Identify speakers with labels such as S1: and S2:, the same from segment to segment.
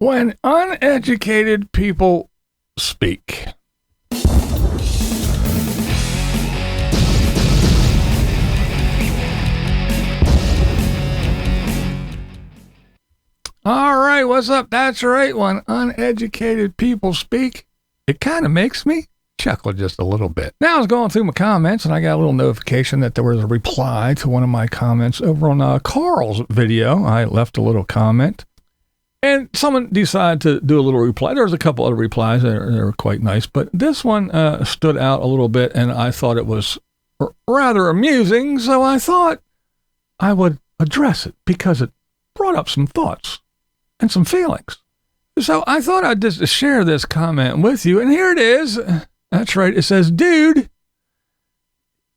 S1: when uneducated people speak. All right, what's up? That's right. When uneducated people speak, it kind of makes me chuckle just a little bit. Now I was going through my comments and I got a little notification that there was a reply to one of my comments over on Carl's video. I left a little comment and someone decided to do a little reply. There was a couple other replies that were quite nice, but this one stood out a little bit and I thought it was rather amusing. So I thought I would address it because it brought up some thoughts and some feelings. So I thought I'd just share this comment with you. And here it is. That's right. It says, dude,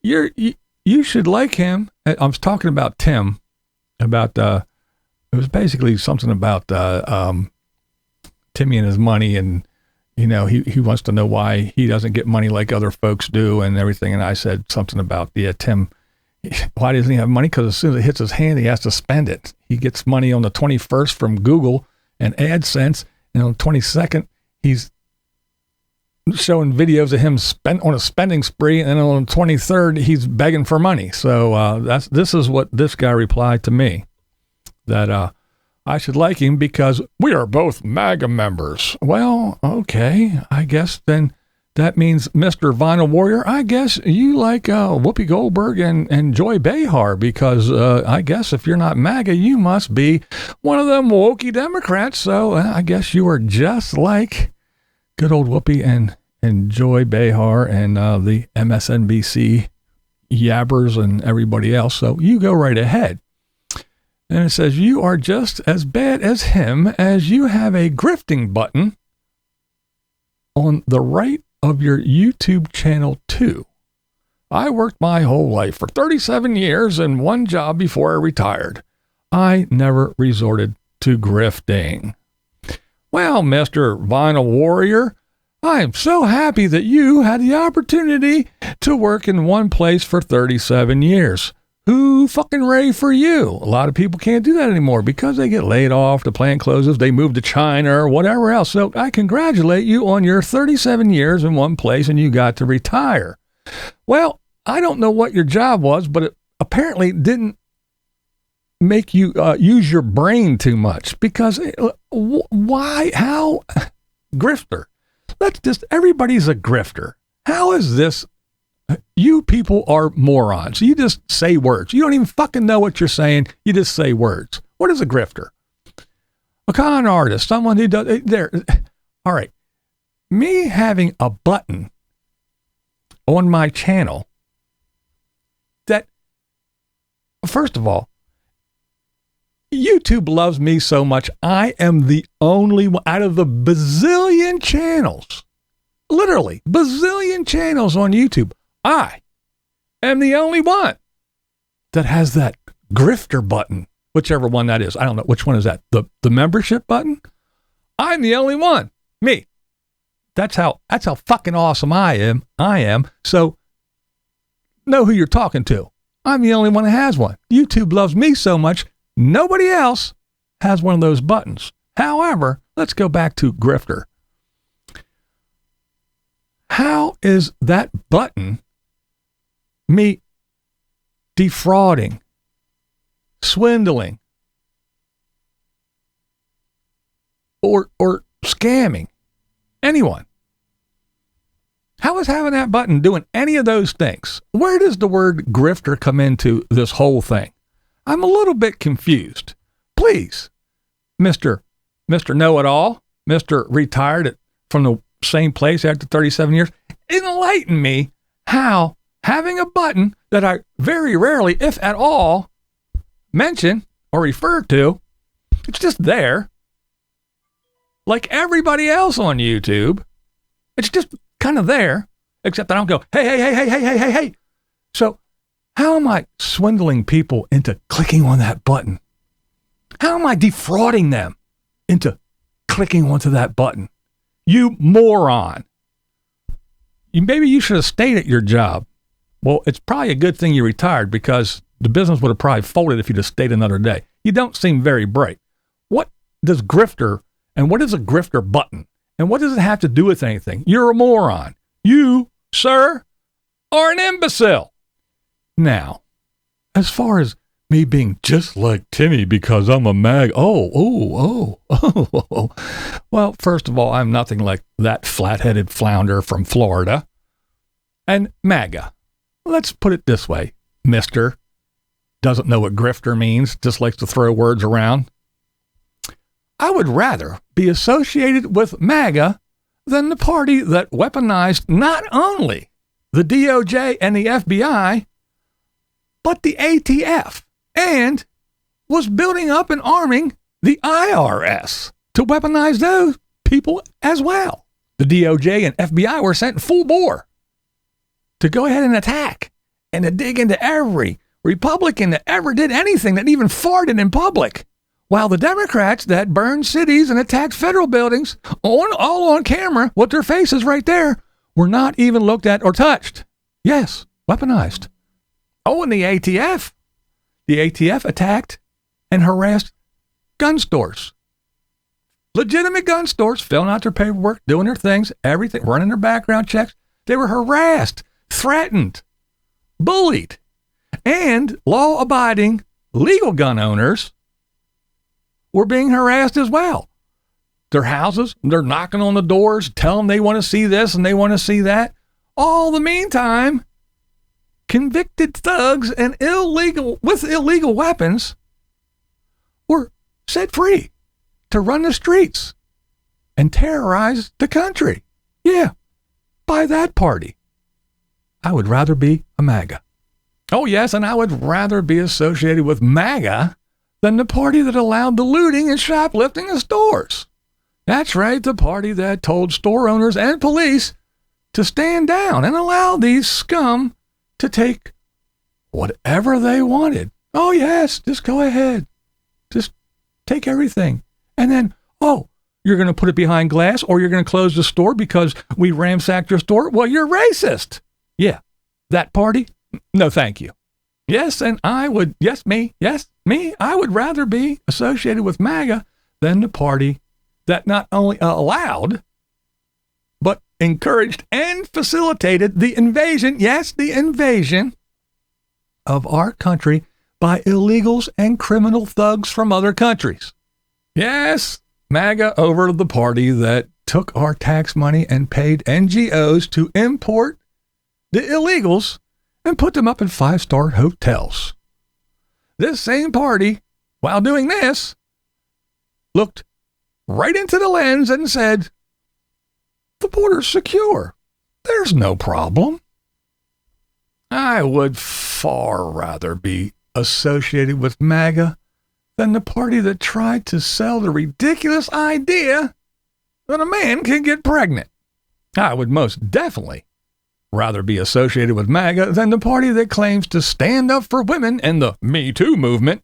S1: you should like him. I was talking about Tim, about, it was basically something about Timmy and his money. And, you know, he wants to know why he doesn't get money like other folks do and everything. And I said something about, Tim, why doesn't he have money? Because as soon as it hits his hand, he has to spend it. He gets money on the 21st from Google and AdSense. And on the 22nd, he's showing videos of him on a spending spree, and on the 23rd, he's begging for money. So this is what this guy replied to me, that I should like him because we are both MAGA members. Well, okay, I guess then that means Mr. Vinyl Warrior, I guess you like Whoopi Goldberg and Joy Behar, because I guess if you're not MAGA, you must be one of them wokey Democrats. So I guess you are just like good old Whoopi and Joy Behar and the MSNBC yabbers and everybody else. So you go right ahead. And it says, you are just as bad as him as you have a grifting button on the right of your YouTube channel too. I worked my whole life for 37 years in one job before I retired. I never resorted to grifting. Well, Mr. Vinyl Warrior, I am so happy that you had the opportunity to work in one place for 37 years. Who fucking ray for you? A lot of people can't do that anymore because they get laid off, the plant closes, they move to China or whatever else. So I congratulate you on your 37 years in one place and you got to retire. Well, I don't know what your job was, but it apparently didn't make you use your brain too much because why? How? Grifter. Everybody's a grifter. How is this? You people are morons. You just say words. You don't even fucking know what you're saying. You just say words. What is a grifter? A con artist, someone who does there. All right. Me having a button on my channel that, first of all, YouTube loves me so much. I am the only one out of the bazillion channels, literally bazillion channels on YouTube. I am the only one that has that grifter button, whichever one that is. I don't know. Which one is that? The membership button? I'm the only one. Me. That's how fucking awesome I am. So know who you're talking to. I'm the only one that has one. YouTube loves me so much. Nobody else has one of those buttons. However, let's go back to grifter. How is that button me defrauding, swindling, or scamming anyone? How is having that button doing any of those things? Where does the word grifter come into this whole thing? I'm a little bit confused. Please, Mr. Know-It-All, Mr. Retired from the same place after 37 years, enlighten me how having a button that I very rarely, if at all, mention or refer to, it's just there, like everybody else on YouTube. It's just kind of there, except I don't go, hey. So how am I swindling people into clicking on that button? How am I defrauding them into clicking onto that button? You moron. Maybe you should have stayed at your job. Well, it's probably a good thing you retired because the business would have probably folded if you'd have stayed another day. You don't seem very bright. What does grifter And what is a grifter button? And what does it have to do with anything? You're a moron. You, sir, are an imbecile. Now, as far as me being just like Timmy because I'm a mag. Oh. Well, first of all, I'm nothing like that flat-headed flounder from Florida. And MAGA. Let's put it this way. Mister doesn't know what grifter means, just likes to throw words around. I would rather be associated with MAGA than the party that weaponized not only the DOJ and the FBI, but the ATF, and was building up and arming the IRS to weaponize those people as well. The DOJ and FBI were sent full bore to go ahead and attack and to dig into every Republican that ever did anything, that even farted in public, while the Democrats that burned cities and attacked federal buildings all on camera with their faces right there were not even looked at or touched. Yes, weaponized. Oh, and the ATF. The ATF attacked and harassed gun stores. Legitimate gun stores, filling out their paperwork, doing their things, everything, running their background checks. They were harassed, threatened, bullied, and law-abiding legal gun owners were being harassed as well. Their houses, they're knocking on the doors, telling them they want to see this and they want to see that. All the meantime, convicted thugs and illegal weapons were set free to run the streets and terrorize the country. Yeah, by that party. I would rather be a MAGA. Oh, yes, and I would rather be associated with MAGA than the party that allowed the looting and shoplifting of stores. That's right, the party that told store owners and police to stand down and allow these scum to take whatever they wanted. Oh, yes, just go ahead. Just take everything. And then, oh, you're going to put it behind glass, or you're going to close the store because we ransacked your store? Well, you're racist. Yeah, that party? No, thank you. Yes, and I would, me, I would rather be associated with MAGA than the party that not only allowed, but encouraged and facilitated the invasion, yes, the invasion of our country by illegals and criminal thugs from other countries. Yes, MAGA over the party that took our tax money and paid NGOs to import the illegals and put them up in 5-star hotels. This same party, while doing this, looked right into the lens and said, the border's secure. There's no problem. I would far rather be associated with MAGA than the party that tried to sell the ridiculous idea that a man can get pregnant. I would most definitely rather be associated with MAGA than the party that claims to stand up for women and the Me Too movement,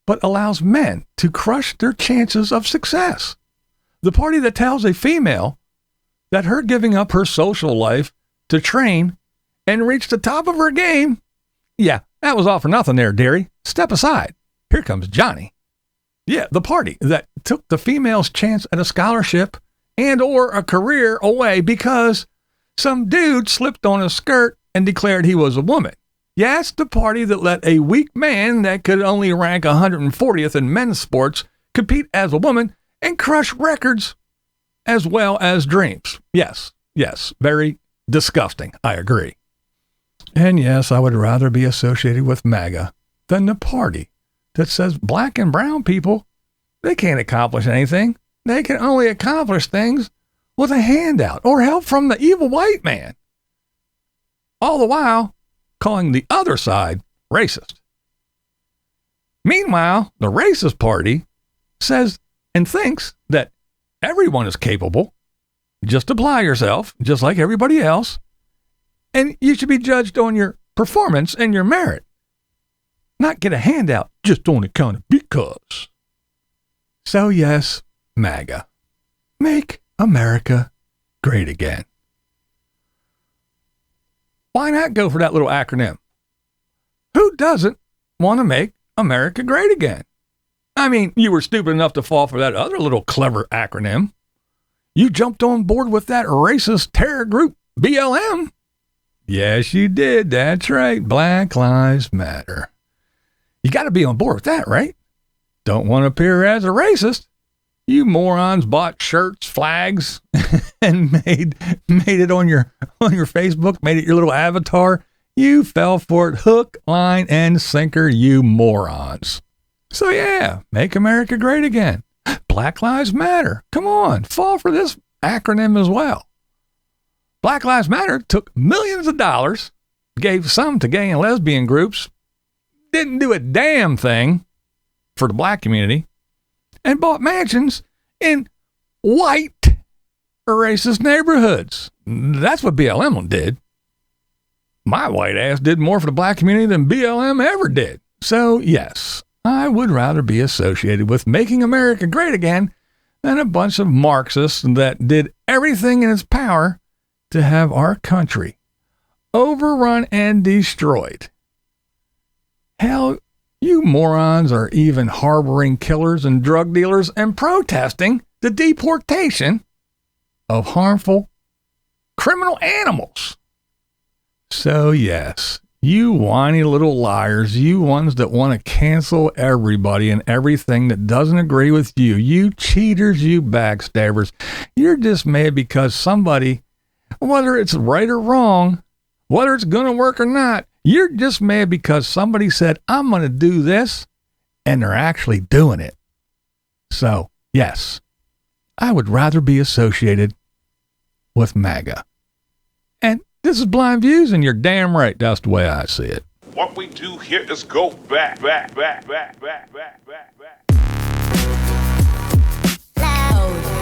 S1: but allows men to crush their chances of success. The party that tells a female that her giving up her social life to train and reach the top of her game, yeah, that was all for nothing there, dearie. Step aside. Here comes Johnny. Yeah, the party that took the female's chance at a scholarship and or a career away because some dude slipped on a skirt and declared he was a woman. Yes, the party that let a weak man that could only rank 140th in men's sports compete as a woman and crush records as well as dreams. Yes, very disgusting. I agree. And yes, I would rather be associated with MAGA than the party that says black and brown people, they can't accomplish anything. They can only accomplish things with a handout or help from the evil white man. All the while calling the other side racist. Meanwhile, the racist party says and thinks that everyone is capable. Just apply yourself, just like everybody else, and you should be judged on your performance and your merit, not get a handout just on account of because. So yes, MAGA. Make America great again. Why not go for that little acronym? Who doesn't want to make America great again? I mean, you were stupid enough to fall for that other little clever acronym. You jumped on board with that racist terror group, BLM. Yes, you did. That's right. Black Lives Matter. You got to be on board with that, right? Don't want to appear as a racist. You morons bought shirts, flags, and made it on your Facebook, made it your little avatar. You fell for it hook, line, and sinker, you morons. So yeah, make America great again. Black Lives Matter. Come on, fall for this acronym as well. Black Lives Matter took millions of dollars, gave some to gay and lesbian groups, didn't do a damn thing for the black community, and bought mansions in white racist neighborhoods. That's what BLM did. My white ass did more for the black community than BLM ever did. So yes, I would rather be associated with making America great again than a bunch of Marxists that did everything in its power to have our country overrun and destroyed. Hell, you morons are even harboring killers and drug dealers and protesting the deportation of harmful criminal animals. So yes, you whiny little liars, you ones that want to cancel everybody and everything that doesn't agree with you, you cheaters, you backstabbers, you're just mad because somebody, whether it's right or wrong, whether it's going to work or not, you're just mad because somebody said, I'm going to do this, and they're actually doing it. So, yes, I would rather be associated with Maga. And this is Blind Views, and you're damn right. That's the way I see it.
S2: What we do here is go back. Loud.